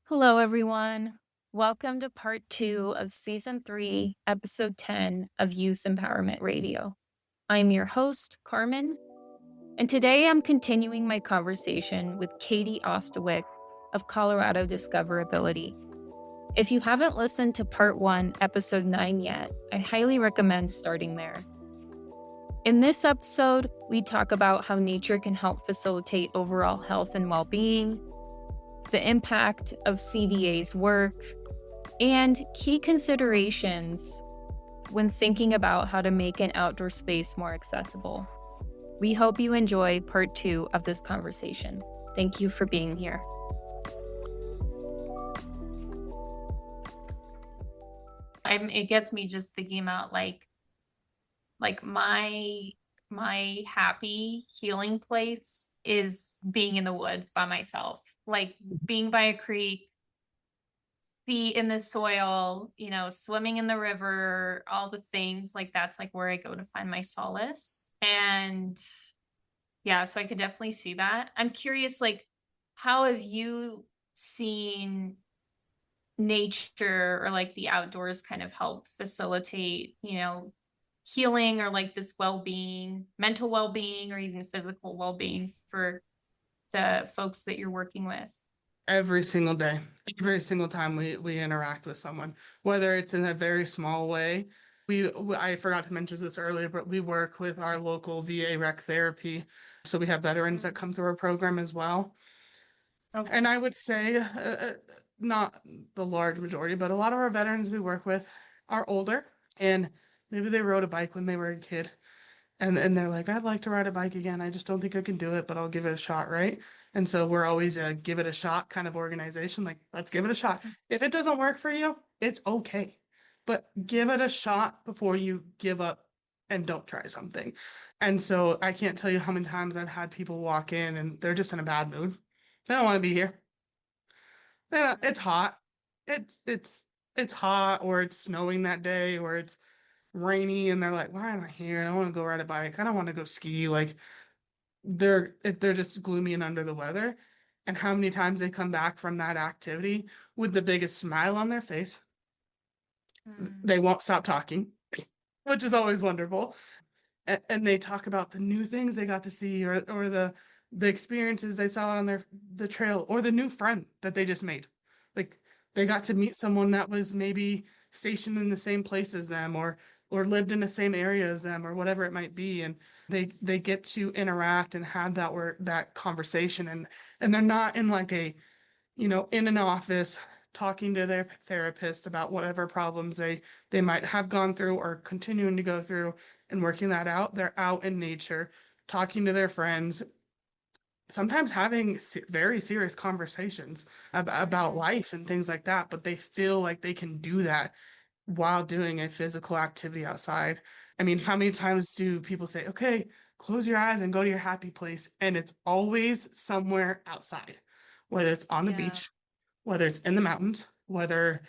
Hello, everyone. Welcome to part two of season three, episode 10 of Youth Empowerment Radio. I'm your host, Carmen, and today I'm continuing my conversation with Katie Ostowick of Colorado Discoverability. If you haven't listened to part one, episode 9 yet, I highly recommend starting there. In this episode, we talk about how nature can help facilitate overall health and well being, the impact of CDA's work, and key considerations when thinking about how to make an outdoor space more accessible. We hope you enjoy part two of this conversation. Thank you for being here. It gets me just thinking about like my happy healing place is being in the woods by myself, like being by a creek, feet in the soil, swimming in the river, all the things like that's like where I go to find my solace. And yeah, so I could definitely see that. I'm curious, like, how have you seen nature or like the outdoors kind of help facilitate, healing or like this well-being, mental well-being, or even physical well-being for the folks that you're working with? Every single day, every single time we interact with someone, whether it's in a very small way. I forgot to mention this earlier, but we work with our local VA rec therapy. So we have veterans that come through our program as well. Okay. And I would say, not the large majority, but a lot of our veterans we work with are older, and maybe they rode a bike when they were a kid. And they're like, I'd like to ride a bike again. I just don't think I can do it, but I'll give it a shot, right? And so we're always a give it a shot kind of organization. Like, let's give it a shot. If it doesn't work for you, it's okay. But give it a shot before you give up and don't try something. And so I can't tell you how many times I've had people walk in and they're just in a bad mood. They don't want to be here. It's hot. It's hot, or it's snowing that day, or it's rainy, and they're like, why am I here? I want to go ride a bike. I don't want to go ski. Like, they're just gloomy and under the weather. And how many times they come back from that activity with the biggest smile on their face. They won't stop talking, which is always wonderful. And they talk about the new things they got to see, or the experiences they saw on the trail, or the new friend that they just made. Like, they got to meet someone that was maybe stationed in the same place as them, or lived in the same area as them, or whatever it might be, and they get to interact and have that conversation, and they're not in like in an office talking to their therapist about whatever problems they might have gone through or continuing to go through and working that out. They're out in nature, talking to their friends, sometimes having very serious conversations about life and things like that, but they feel like they can do that while doing a physical activity outside. I mean, how many times do people say, okay, close your eyes and go to your happy place? And it's always somewhere outside, whether it's on the beach, whether it's in the mountains, whether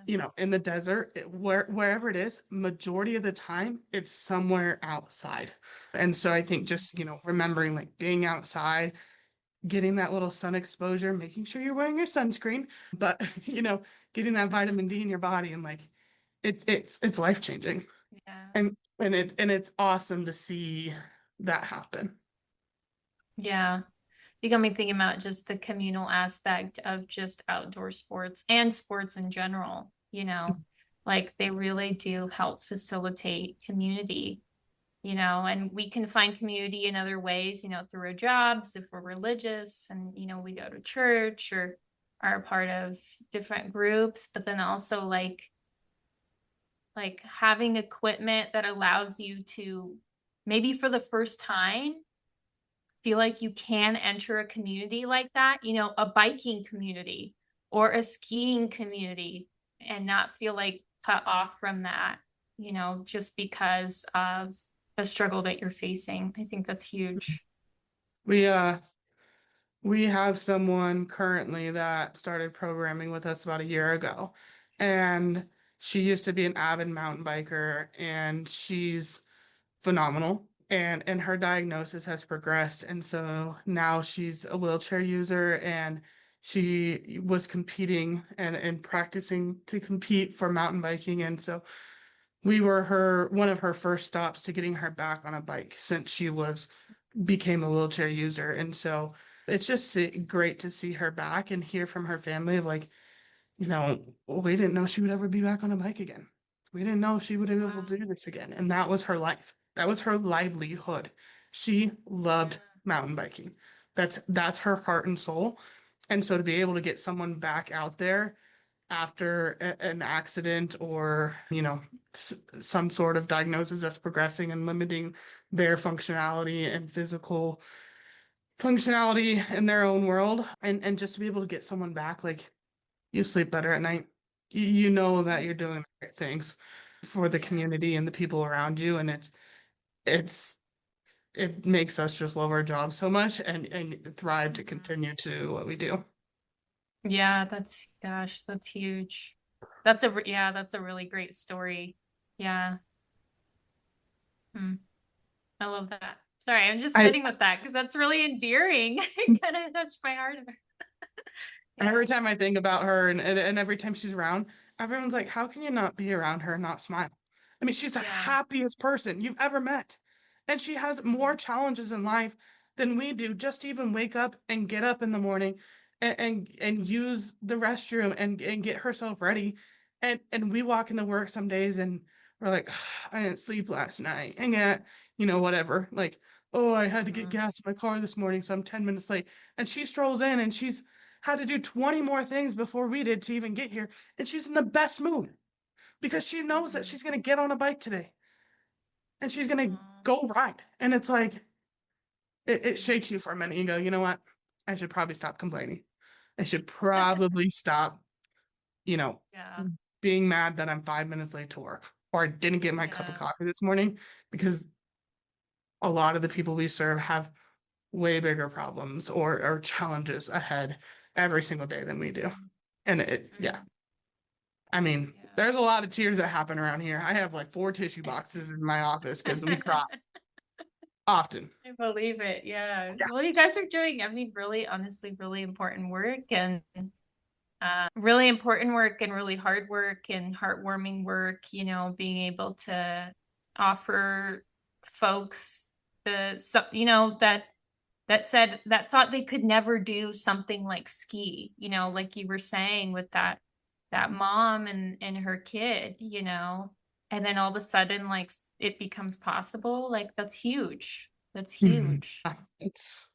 in the desert, wherever it is, majority of the time it's somewhere outside. And so I think just, remembering, like, being outside, getting that little sun exposure, making sure you're wearing your sunscreen, but getting that vitamin D in your body, and like it's life changing. Yeah. And it's awesome to see that happen. Yeah. You got me thinking about just the communal aspect of just outdoor sports and sports in general, like they really do help facilitate community, and we can find community in other ways, through our jobs, if we're religious and, we go to church or are a part of different groups, but then also like having equipment that allows you to maybe for the first time feel like you can enter a community like that, a biking community or a skiing community, and not feel like cut off from that, just because of the struggle that you're facing. I think that's huge. We uh we have someone currently that started programming with us about a year ago, and she used to be an avid mountain biker, and she's phenomenal. And her diagnosis has progressed, and so now she's a wheelchair user, and She was competing and practicing to compete for mountain biking. And so we were one of her first stops to getting her back on a bike since she became a wheelchair user. And so it's just great to see her back and hear from her family of like, we didn't know she would ever be back on a bike again. We didn't know she would be able to do this again. And that was her life. That was her livelihood. She loved mountain biking. That's her heart and soul. And so to be able to get someone back out there after an accident or, some sort of diagnosis that's progressing and limiting their functionality and physical functionality in their own world, and just to be able to get someone back, like, you sleep better at night. You know that you're doing the right things for the community and the people around you, and it's it makes us just love our job so much and thrive to continue to do what we do. Yeah, that's huge. That's a really great story. Yeah. Hmm. I love that. Sorry, I'm just I sitting with that because that's really endearing. It kind of touched my heart. Yeah. Every time I think about her and every time she's around, everyone's like, how can you not be around her and not smile? I mean, she's the Yeah. happiest person you've ever met. And she has more challenges in life than we do, just to even wake up and get up in the morning and use the restroom and get herself ready. And we walk into work some days and we're like, I didn't sleep last night. And yet, whatever. Like, oh, I had to get gas in my car this morning, so I'm 10 minutes late. And she strolls in and she's had to do 20 more things before we did to even get here. And she's in the best mood because she knows that she's going to get on a bike today and she's going to go ride. And it's like, it shakes you for a minute. You go, you know what? I should probably stop complaining. I should probably stop, Yeah. being mad that I'm 5 minutes late to work or I didn't get my cup of coffee this morning, because a lot of the people we serve have way bigger problems or challenges ahead every single day than we do. And I mean, there's a lot of tears that happen around here. I have like 4 tissue boxes in my office because we cry often. I believe it. Yeah. Well, you guys are doing, really, honestly, really important work and really important work and really hard work and heartwarming work, being able to offer folks that thought they could never do something like ski, like you were saying with that mom and her kid, and then all of a sudden, like, it becomes possible. Like, that's huge. That's huge. It's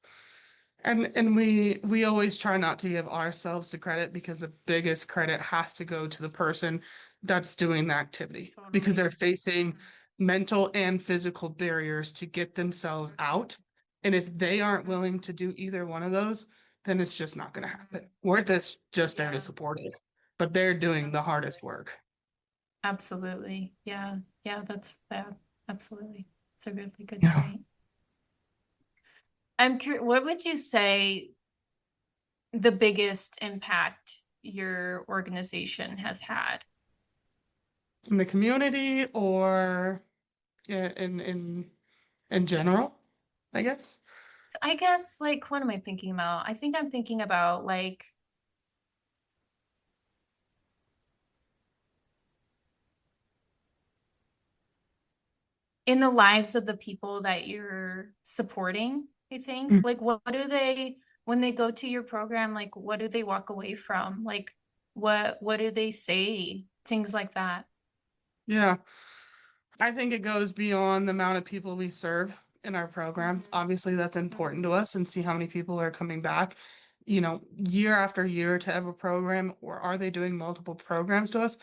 and we always try not to give ourselves the credit, because the biggest credit has to go to the person that's doing the activity, because they're facing mental and physical barriers to get themselves out. And if they aren't willing to do either one of those, then it's just not going to happen. We're just there to support it, but they're doing the hardest work. Absolutely. Yeah. Yeah, that's bad. Absolutely. It's a really good Yeah. point. I'm curious, what would you say the biggest impact your organization has had? In the community or in general, I guess. I guess, like, what am I thinking about? I think I'm thinking about, like, in the lives of the people that you're supporting, I think. Like, what do they, when they go to your program, like, what do they walk away from? Like, what do they say? Things like that. Yeah. I think it goes beyond the amount of people we serve in our programs. Obviously, that's important to us, and see how many people are coming back, year after year to every program, or are they doing multiple programs to us?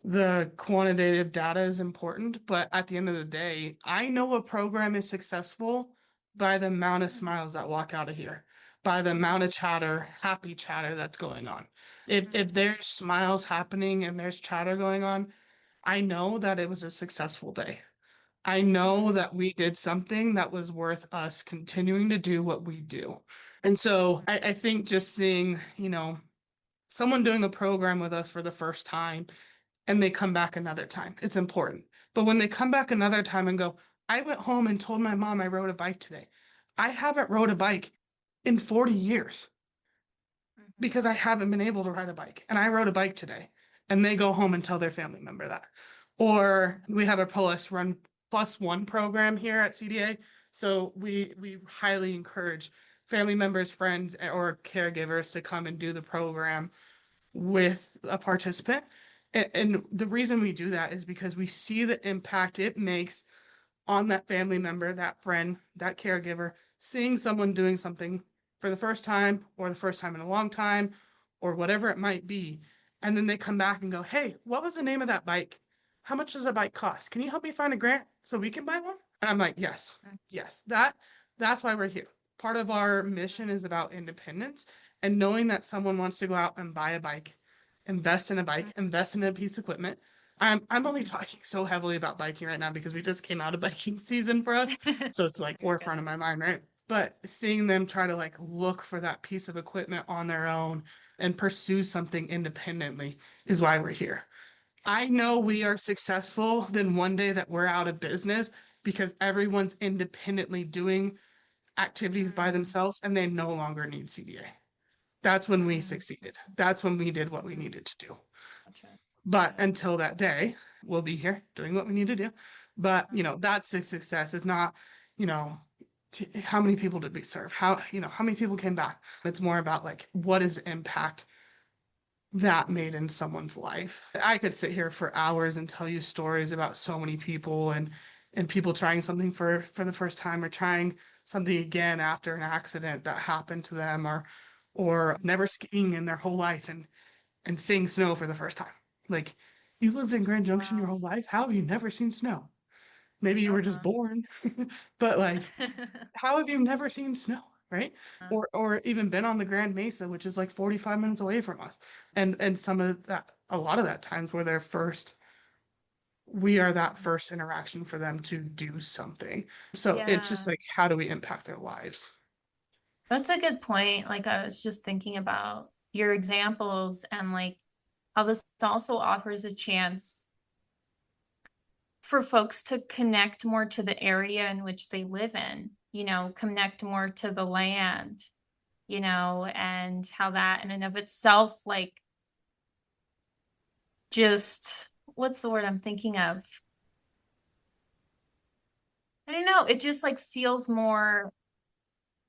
The quantitative data is important, but at the end of the day, I know a program is successful by the amount of smiles that walk out of here, by the amount of happy chatter that's going on. If there's smiles happening and there's chatter going on, I know that it was a successful day. I know that we did something that was worth us continuing to do what we do. And so I think just seeing, someone doing a program with us for the first time and they come back another time, it's important. But when they come back another time and go, I went home and told my mom I rode a bike today. I haven't rode a bike in 40 years. because I haven't been able to ride a bike and I rode a bike today, and they go home and tell their family member that. Or we have a Plus Run Plus One program here at CDA. So we highly encourage family members, friends, or caregivers to come and do the program with a participant. And the reason we do that is because we see the impact it makes on that family member, that friend, that caregiver, seeing someone doing something for the first time or the first time in a long time or whatever it might be. And then they come back and go, hey, what was the name of that bike? How much does a bike cost? Can you help me find a grant so we can buy one? And I'm like, yes, yes, that's why we're here. Part of our mission is about independence and knowing that someone wants to go out and buy a bike, invest in a bike, invest in a piece of equipment. I'm only talking so heavily about biking right now because we just came out of biking season for us. So it's like forefront of my mind, right? But seeing them try to like look for that piece of equipment on their own and pursue something independently is why we're here. I know we are successful then one day that we're out of business because everyone's independently doing activities by themselves and they no longer need CDA. That's when we succeeded. That's when we did what we needed to do. But until that day, we'll be here doing what we need to do. But, that's the success is not, how many people did we serve? How many people came back? It's more about like, what is the impact that made in someone's life? I could sit here for hours and tell you stories about so many people and people trying something for the first time or trying something again after an accident that happened to them or never skiing in their whole life and seeing snow for the first time. Like, you've lived in Grand Junction your whole life. How have you never seen snow? Maybe you were just born, but like, how have you never seen snow, right? Or even been on the Grand Mesa, which is like 45 minutes away from us. And some of that, a lot of that times were their first, we are that first interaction for them to do something. So it's just Yeah. like, how do we impact their lives? That's a good point. Like I was just thinking about your examples and like how this also offers a chance for folks to connect more to the area in which they live in, connect more to the land, and how that in and of itself, like, just what's the word I'm thinking of? I don't know. It just like feels more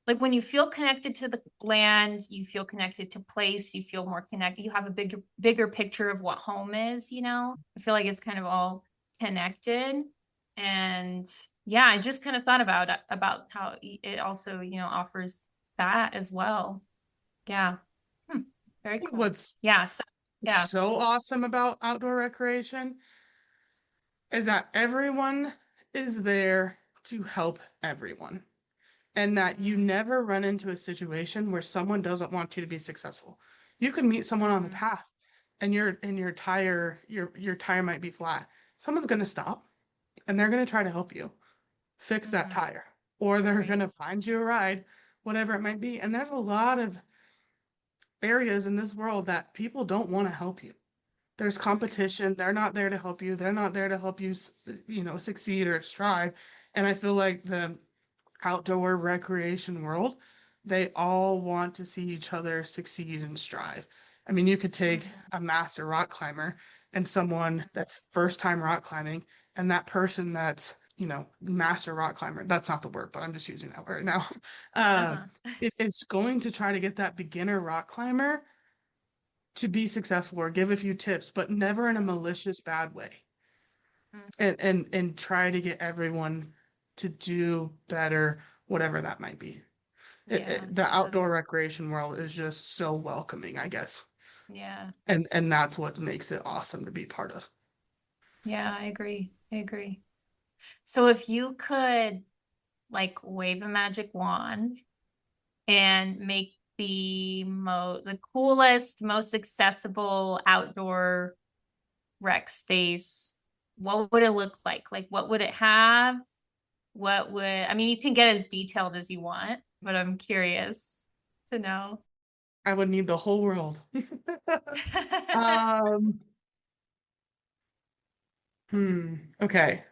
like when you feel connected to the land, you feel connected to place, you feel more connected. You have a bigger picture of what home is, I feel like it's kind of all connected. And yeah, I just kind of thought about how it also, offers that as well. Yeah. Very cool. What's Yeah. So, yeah. so awesome about outdoor recreation is that everyone is there to help everyone. And that you never run into a situation where someone doesn't want you to be successful. You can meet someone on the path and your tire might be flat. Someone's going to stop and they're going to try to help you fix that tire, or they're going to find you a ride, whatever it might be. And there's a lot of areas in this world that people don't want to help you. There's competition. They're not there to help you. They're not there to help you, succeed or strive. And I feel like the outdoor recreation world, they all want to see each other succeed and strive. I mean, you could take a master rock climber and someone that's first time rock climbing, and that person that's, master rock climber, that's not the word, but I'm just using that word now. It's going to try to get that beginner rock climber to be successful or give a few tips, but never in a malicious bad way. And try to get everyone to do better, whatever that might be. The outdoor recreation world is just so welcoming, I guess. Yeah. And that's what makes it awesome to be part of. Yeah, I agree. So if you could like wave a magic wand and make the coolest, most accessible outdoor rec space, what would it look like? Like, what would it have? You can get as detailed as you want, but I'm curious to know. I would need the whole world. Okay.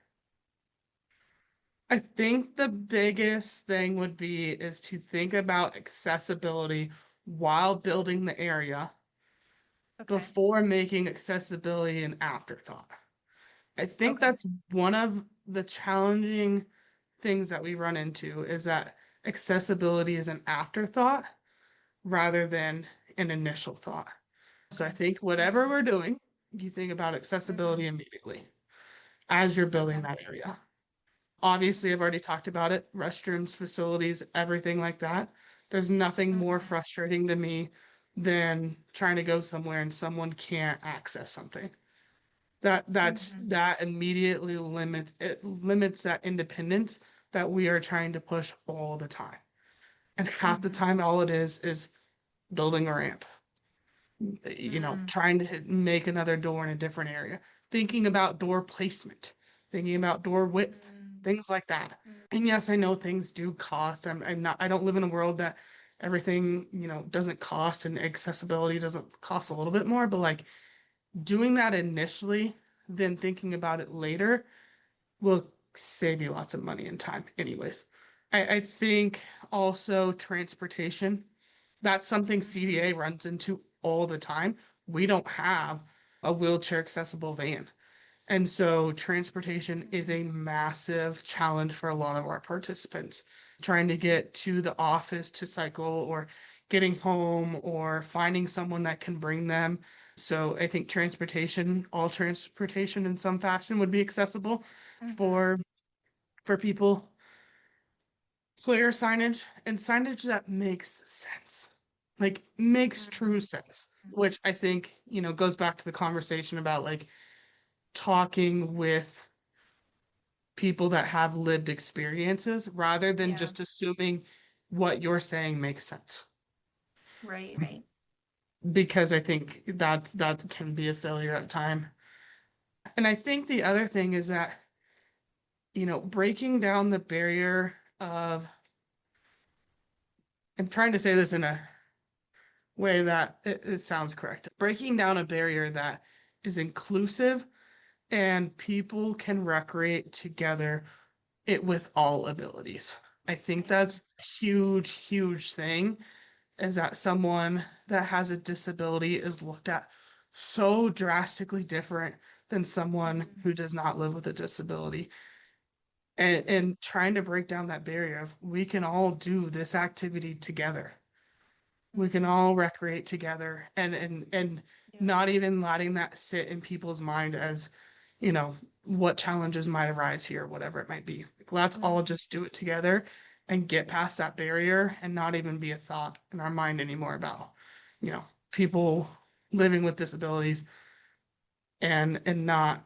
I think the biggest thing would be is to think about accessibility while building the area Okay. before making accessibility an afterthought. I think Okay. that's one of the challenging things that we run into is that accessibility is an afterthought rather than an initial thought. So I think whatever we're doing, you think about accessibility immediately as you're building that area. Obviously, I've already talked about it, restrooms, facilities, everything like that. There's nothing more frustrating to me than trying to go somewhere and someone can't access something. That immediately limits that independence that we are trying to push all the time. And half the time all it is building a ramp. Trying to make another door in a different area, thinking about door placement, thinking about door width, things like that. And yes, I know things do cost. I don't live in a world that everything, doesn't cost and accessibility doesn't cost a little bit more, but like doing that initially, then thinking about it later will save you lots of money and time anyways. I think also transportation, that's something CDA runs into all the time. We don't have a wheelchair accessible van. And so transportation is a massive challenge for a lot of our participants. Trying to get to the office to cycle or getting home or finding someone that can bring them. So I think all transportation in some fashion would be accessible for people. Clear signage and signage that makes sense. Like makes true sense, which I think, goes back to the conversation about like talking with people that have lived experiences rather than just assuming what you're saying makes sense. Right. Because I think that can be a failure at time. And I think the other thing is that, breaking down the barrier of, I'm trying to say this in a way that it sounds correct. Breaking down a barrier that is inclusive and people can recreate together it with all abilities. I think that's a huge, huge thing is that someone that has a disability is looked at so drastically different than someone who does not live with a disability. And trying to break down that barrier of we can all do this activity together. We can all recreate together and not even letting that sit in people's mind as, what challenges might arise here, whatever it might be. Let's all just do it together and get past that barrier and not even be a thought in our mind anymore about, people living with disabilities and not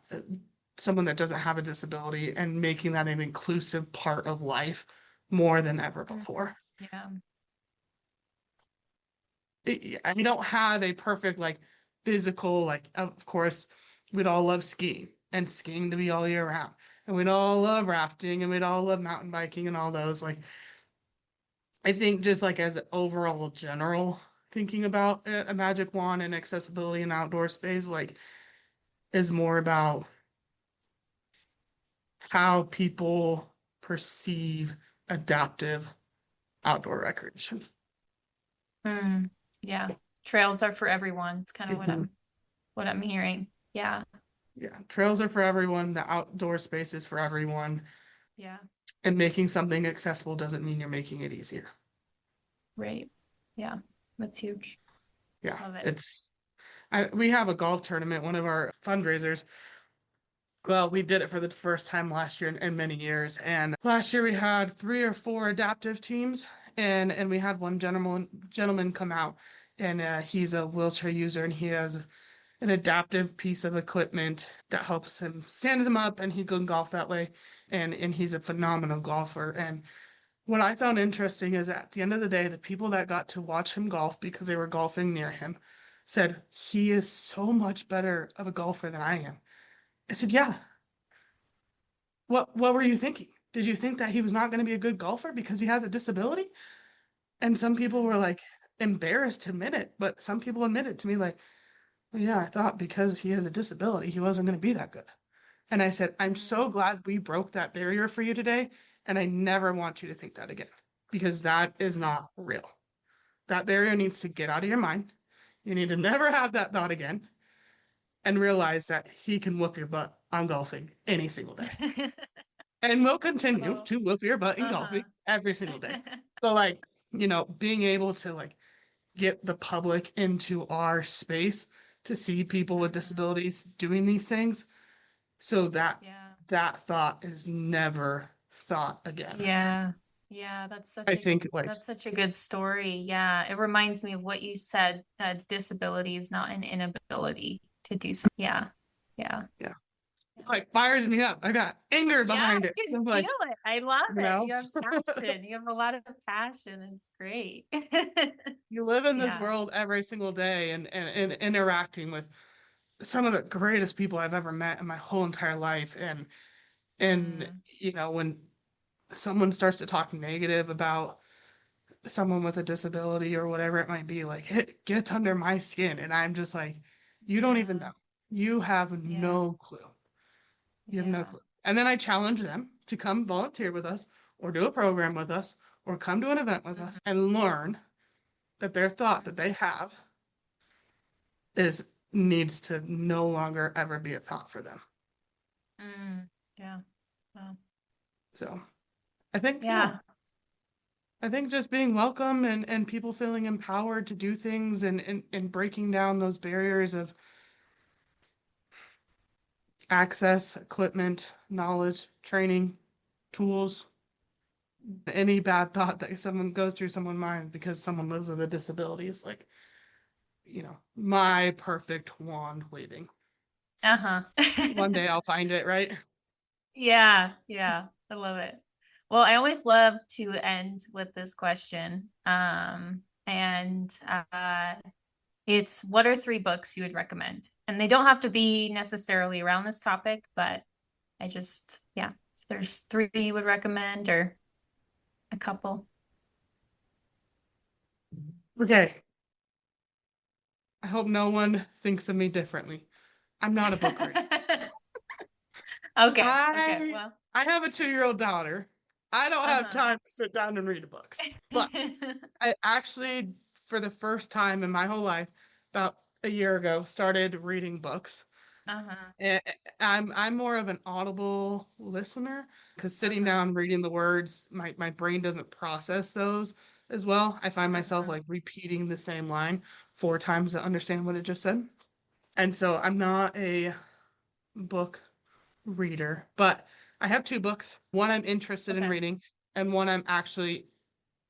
someone that doesn't have a disability and making that an inclusive part of life more than ever before. Yeah. You don't have a perfect like physical, like of course we'd all love skiing and skiing to be all year round, and we'd all love rafting and we'd all love mountain biking and all those. Like I think just like as overall general thinking about a magic wand and accessibility and outdoor space like is more about how people perceive adaptive outdoor recreation. Yeah. Trails are for everyone. It's kind of what I'm hearing. Yeah. Yeah. Trails are for everyone. The outdoor space is for everyone. Yeah. And making something accessible doesn't mean you're making it easier. Right. Yeah. That's huge. Yeah. Love it. We have a golf tournament, one of our fundraisers. Well, we did it for the first time last year in many years. And last year we had 3 or 4 adaptive teams and we had one gentleman come out and he's a wheelchair user and he has an adaptive piece of equipment that helps him stand him up and he can golf that way. And he's a phenomenal golfer. And what I found interesting is at the end of the day, the people that got to watch him golf because they were golfing near him said, he is so much better of a golfer than I am. I said, yeah. What were you thinking? Did you think that he was not going to be a good golfer because he has a disability? And some people were like embarrassed to admit it, but some people admitted to me like, well, yeah, I thought because he has a disability, he wasn't going to be that good. And I said, I'm so glad we broke that barrier for you today. And I never want you to think that again because that is not real. that barrier needs to get out of your mind. You need to never have that thought again, and realize that he can whoop your butt on golfing any single day. And will continue Oh, to whoop your butt in uh-huh. golfing every single day. So like, being able to like get the public into our space to see people with disabilities doing these things, so that Yeah. that thought is never thought again. Yeah. Yeah, I think like, that's such a good story. Yeah, it reminds me of what you said, that disability is not an inability to do something. Yeah. Yeah. yeah, like fires me up. I got anger Yeah, I behind it. can So feel like, it. I love you it. know, You have passion. You have a lot of passion. It's great. you live in this Yeah. world every single day, and interacting with some of the greatest people I've ever met in my whole entire life. And Mm, when someone starts to talk negative about someone with a disability or whatever it might be, like it gets under my skin, and I'm just like, you don't even yeah. know. You have Yeah. no clue. You have no Yeah. clue. And then I challenge them to come volunteer with us, or do a program with us, or come to an event with Mhm, us and learn that their thought that they have is needs to no longer ever be a thought for them. mm, yeah. Wow. So I think, yeah, Yeah. I think just being welcome, and people feeling empowered to do things, and breaking down those barriers of access, equipment, knowledge, training, tools, any bad thought that someone goes through someone's mind because someone lives with a disability is like, my perfect wand waving. Uh-huh. One day I'll find it, right? Yeah, yeah. I love it. Well, I always love to end with this question. And it's, what are 3 books you would recommend? And they don't have to be necessarily around this topic, but yeah, if there's 3 you would recommend, or a couple. Okay. I hope no one thinks of me differently. I'm not a book reader. Okay, okay, I well, I have a 2-year-old daughter. I don't have uh-huh. time to sit down and read books. But I actually, for the first time in my whole life, about a year ago, started reading books. Uh-huh, Eh, I'm more of an audible listener, because sitting uh-huh, down reading the words, my brain doesn't process those as well. I find myself uh-huh. like repeating the same line 4 times to understand what it just said. And so I'm not a book reader, but I have 2 books. One I'm interested in Okay, reading, and one I'm actually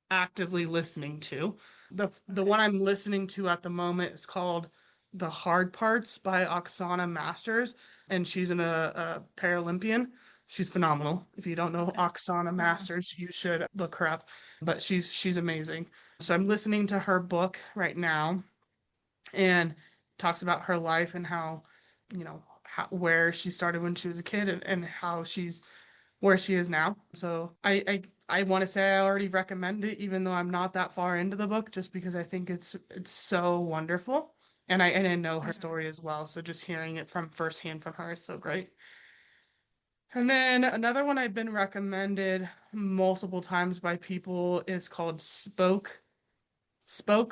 actively listening to. The okay. one I'm listening to at the moment is called The Hard Parts by Oksana Masters, and she's a Paralympian. She's phenomenal. If you don't know Okay. Oksana Uh-huh. Masters, you should look her up. But she's amazing. So I'm listening to her book right now, and talks about her life and how, where she started when she was a kid, and how she's where she is now. So I want to say I already recommend it, even though I'm not that far into the book, just because I think it's so wonderful. And I know her Mhm. story as well. So just hearing it from firsthand from her is so great. And then another one I've been recommended multiple times by people is called Spoke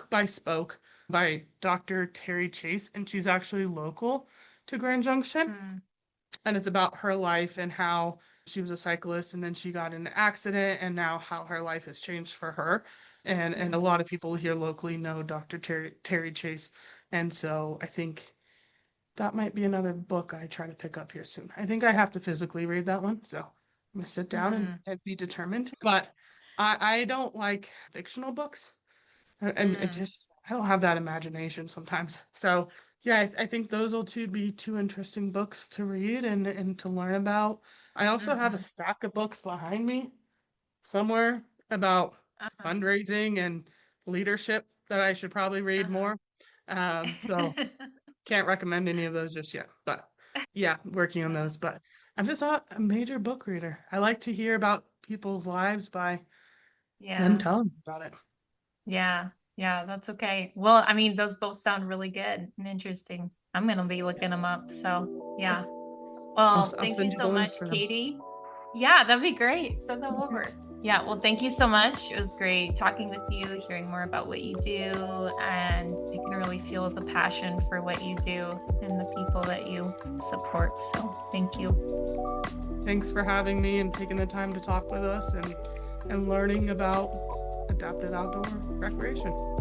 by Spoke by Dr. Terry Chase, and she's actually local to Grand Junction. Mm, And it's about her life and how she was a cyclist, and then she got in an accident, and now how her life has changed for her. And a mm, lot of people here locally know Dr. Terry Chase. And so I think that might be another book I try to pick up here soon. I think I have to physically read that one. So I'm gonna sit down mhm, and be determined. But I don't like fictional books. And it mm, just, I don't have that imagination sometimes. So yeah, I think those will be 2 interesting books to read and to learn about. I also have a mhm. stack of books behind me somewhere about Uh-huh. fundraising and leadership that I should probably read Uh-huh. more. So can't recommend any of those just yet, but yeah, working on Yeah. those. But I'm just not a major book reader. I like to hear about people's lives by them Yeah. telling me about it. Yeah. Yeah, that's okay. Well, I mean, those both sound really good and interesting. I'm gonna be looking them up. So yeah. Well, I'll thank you send you so the links much, for them. Katie. Yeah, that'd be great. Send them over. Yeah, well, thank you so much. It was great talking with you, hearing more about what you do, and I can really feel the passion for what you do and the people that you support. So, thank you. Thanks for having me and taking the time to talk with us and learning about adapted outdoor recreation.